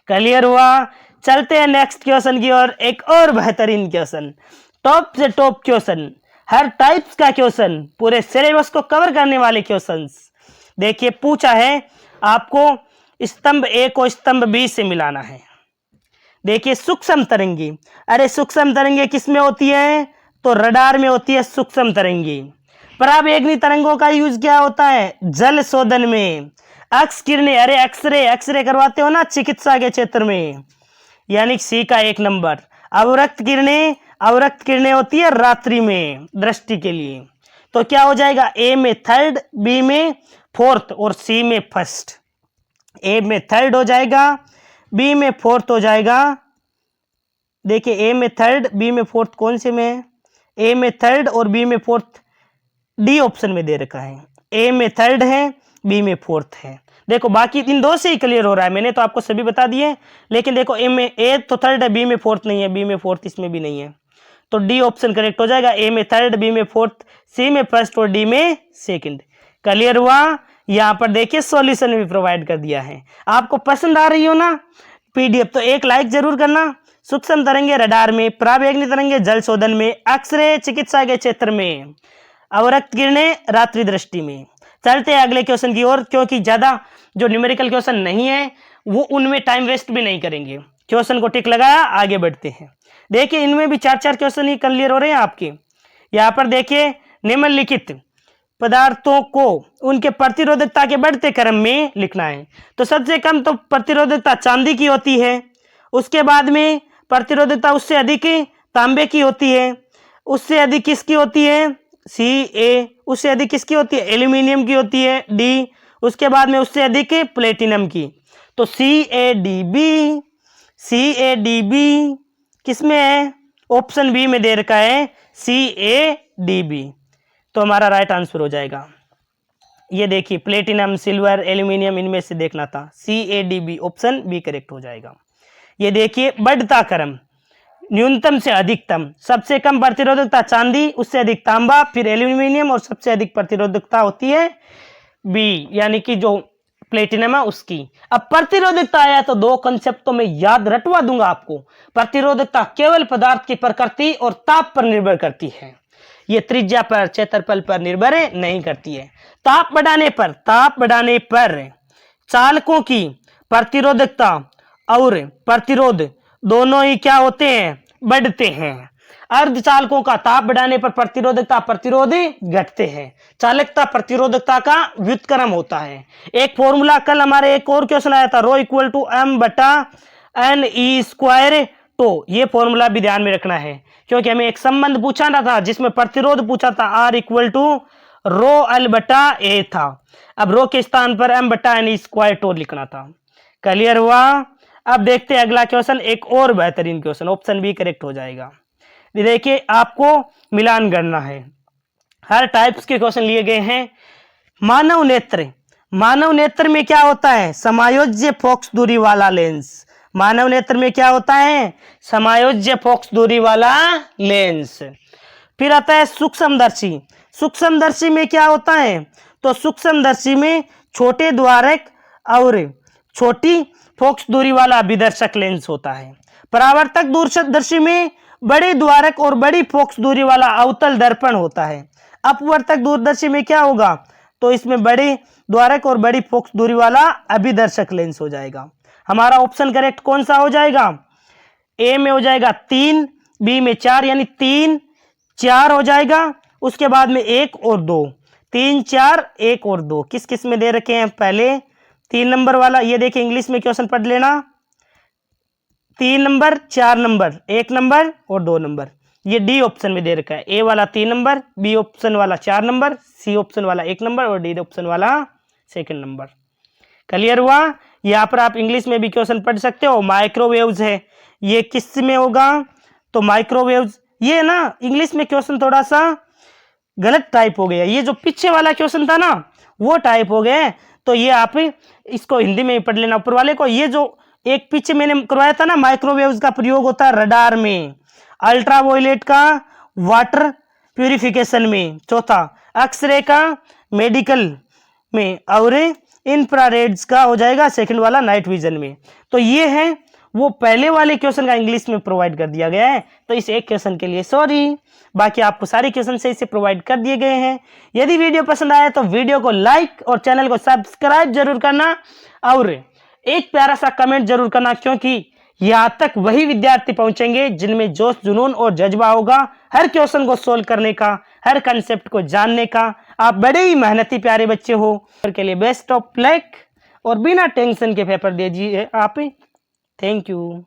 क्लियर हुआ? चलते हैं नेक्स्ट क्वेश्चन की ओर, एक और बेहतरीन क्वेश्चन, टॉप से टॉप क्वेश्चन, हर टाइप्स का क्वेश्चन, पूरे सिलेबस को कवर करने वाले क्वेश्चंस। देखिए पूछा है आपको स्तंभ ए को स्तंभ बी से मिलाना है। देखिए सूक्ष्म तरंगी, अरे सूक्ष्म तरंगे किस में होती है? तो रडार में होती है सूक्ष्म तरंगी। पराबैंगनी तरंगों का यूज क्या होता है? जल शोधन में। एक्स किरणें, अरे एक्सरे करवाते हो ना चिकित्सा के क्षेत्र में, यानी सी का 1 नंबर। अवरक्त किरणें होती है रात्रि में दृष्टि के लिए, तो क्या हो जाएगा? ए में थर्ड, बी में फोर्थ और सी में फर्स्ट। ए में थर्ड हो जाएगा, बी में फोर्थ हो जाएगा। देखिए ए में थर्ड, बी में फोर्थ कौन से में है? ए में थर्ड और बी में फोर्थ डी ऑप्शन में दे रखा है। ए में थर्ड है, बी में फोर्थ है। देखो बाकी इन दो से ही क्लियर हो रहा है, मैंने तो आपको सभी बता दिए, लेकिन देखो ए तो थर्ड है, बी में फोर्थ नहीं है, बी में फोर्थ इसमें भी नहीं है, तो डी ऑप्शन करेक्ट हो जाएगा। ए में थर्ड, बी में फोर्थ, सी में फर्स्ट और डी में सेकंड। क्लियर हुआ? यहाँ पर देखिए सॉल्यूशन भी प्रोवाइड कर दिया है। आपको पसंद आ रही हो ना पीडीएफ, तो एक लाइक जरूर करना। सूक्ष्म तरंगे रडार में, पराबैंगनी तरंगे जल शोधन में, एक्सरे चिकित्सा के क्षेत्र में, अवरक्त किरणें रात्रि दृष्टि में। चलते हैं अगले क्वेश्चन की ओर, क्योंकि ज्यादा जो न्यूमेरिकल क्वेश्चन नहीं है वो उनमें टाइम वेस्ट भी नहीं करेंगे। क्वेश्चन को टिक लगाया, आगे बढ़ते हैं। देखिए इनमें भी 4-4 क्वेश्चन ही क्लियर हो रहे हैं आपके। यहाँ पर देखिए निम्नलिखित पदार्थों को उनके प्रतिरोधकता के बढ़ते क्रम में लिखना है। तो सबसे कम तो प्रतिरोधकता चांदी की होती है, उसके बाद में प्रतिरोधकता उससे अधिक तांबे की होती है, उससे अधिक किसकी होती है? Ca, उससे अधिक किसकी होती है? एल्यूमिनियम की होती है, D, उसके बाद में उससे अधिक प्लेटिनम की। तो CaDb किस में है? ऑप्शन बी में दे रखा है CaDb, तो हमारा राइट आंसर हो जाएगा। ये देखिए प्लेटिनम, सिल्वर, एल्यूमिनियम, इनमें से देखना था, CaDb ऑप्शन बी करेक्ट हो जाएगा। ये देखिए बढ़ता क्रम, न्यूनतम से अधिकतम, सबसे कम प्रतिरोधकता चांदी, उससे अधिक तांबा, फिर एल्यूमिनियम और सबसे अधिक प्रतिरोधकता होती है बी, यानी कि जो प्लेटिनम है उसकी। अब प्रतिरोधकता आया तो दो कंसेप्ट तो मैं याद रटवा दूंगा आपको। प्रतिरोधकता केवल पदार्थ की प्रकृति और ताप पर निर्भर करती है, ये त्रिज्या पर, क्षेत्रफल पर निर्भर नहीं करती है। ताप बढ़ाने पर चालकों की प्रतिरोधकता और प्रतिरोध दोनों ही क्या होते हैं? बढ़ते हैं। अर्धचालकों का ताप बढ़ाने पर प्रतिरोध घटते हैं। चालकता प्रतिरोधकता का व्युत्क्रम होता है। एक फॉर्मूला कल हमारे एक और क्वेश्चन आया था, ρ इक्वल टू m/n² तो ये फॉर्मूला भी ध्यान में रखना है, क्योंकि हमें एक संबंध पूछा था जिसमें प्रतिरोध पूछा था, R इक्वल टू ρl/a था। अब रो के स्थान पर m/n² लिखना था। क्लियर हुआ? अब देखते हैं अगला क्वेश्चन, एक और बेहतरीन क्वेश्चन, ऑप्शन बी करेक्ट हो जाएगा। देखिए आपको मिलान करना है, हर टाइप्स के क्वेश्चन लिए गए हैं। मानव नेत्र में क्या होता है? समायोज्य फोकस दूरी वाला लेंस। मानव नेत्र में क्या होता है? समायोज्य फोकस दूरी वाला लेंस। फिर आता है सूक्ष्मदर्शी में क्या होता है? तो सूक्ष्मदर्शी में छोटे द्वारक और छोटी फोकस दूरी वाला अभिदर्शक लेंस होता है। परावर्तक दूरदर्शी में बड़े द्वारक और बड़ी फोकस दूरी वाला अवतल दर्पण होता है। अपवर्तक दूरदर्शी में क्या होगा? तो इसमें बड़े द्वारक और बड़ी फोकस दूरी वाला अभिदर्शक लेंस हो जाएगा। हमारा ऑप्शन करेक्ट कौन सा हो जाएगा? ए में हो जाएगा 3, बी में 4, यानी 3, 4 हो जाएगा। उसके बाद में 1 और 2, 3, 4, 1 और 2 किस किस में दे रखे हैं? पहले 3 नंबर वाला, ये देखिए इंग्लिश में क्वेश्चन पढ़ लेना, 3 नंबर 4 नंबर 1 नंबर और 2 नंबर, ये डी ऑप्शन में दे रखा है। ए वाला 3 नंबर, बी ऑप्शन वाला 4 नंबर, सी ऑप्शन वाला 1 नंबर और डी ऑप्शन वाला 2 नंबर। क्लियर हुआ? यहाँ पर आप इंग्लिश में भी क्वेश्चन पढ़ सकते हो। माइक्रोवेव्स है, ये किस में होगा? तो माइक्रोवेव्स, ये ना इंग्लिश में क्वेश्चन थोड़ा सा गलत टाइप हो गया, ये जो पीछे वाला क्वेश्चन था ना वो टाइप हो गया, तो ये आप इसको हिंदी में ही पढ़ लेना ऊपर वाले को। ये जो एक पीछे मैंने करवाया था ना, माइक्रोवेव्स का प्रयोग होता है रडार में, अल्ट्रावायलेट का वाटर प्यूरिफिकेशन में, चौथा एक्सरे का मेडिकल में, और इंफ्रारेड्स का हो जाएगा सेकंड वाला नाइट विजन में। तो ये है वो पहले वाले क्वेश्चन का इंग्लिश में प्रोवाइड कर दिया गया है, तो इस एक क्वेश्चन के लिए सॉरी, बाकी आपको सारे क्वेश्चन से इसे प्रोवाइड कर दिए गए हैं। यदि वीडियो पसंद आया तो वीडियो को लाइक और चैनल को सब्सक्राइब जरूर करना, और एक प्यारा सा कमेंट जरूर करना, क्योंकि यहाँ तक वही विद्यार्थी पहुंचेंगे जिनमें जोश जुनून और जज्बा होगा हर क्वेश्चन को सोल्व करने का, हर कंसेप्ट को जानने का। आप बड़े ही मेहनती प्यारे बच्चे हो, के लिए बेस्ट ऑफ लक और बिना टेंशन के पेपर दीजिए आप। Thank you.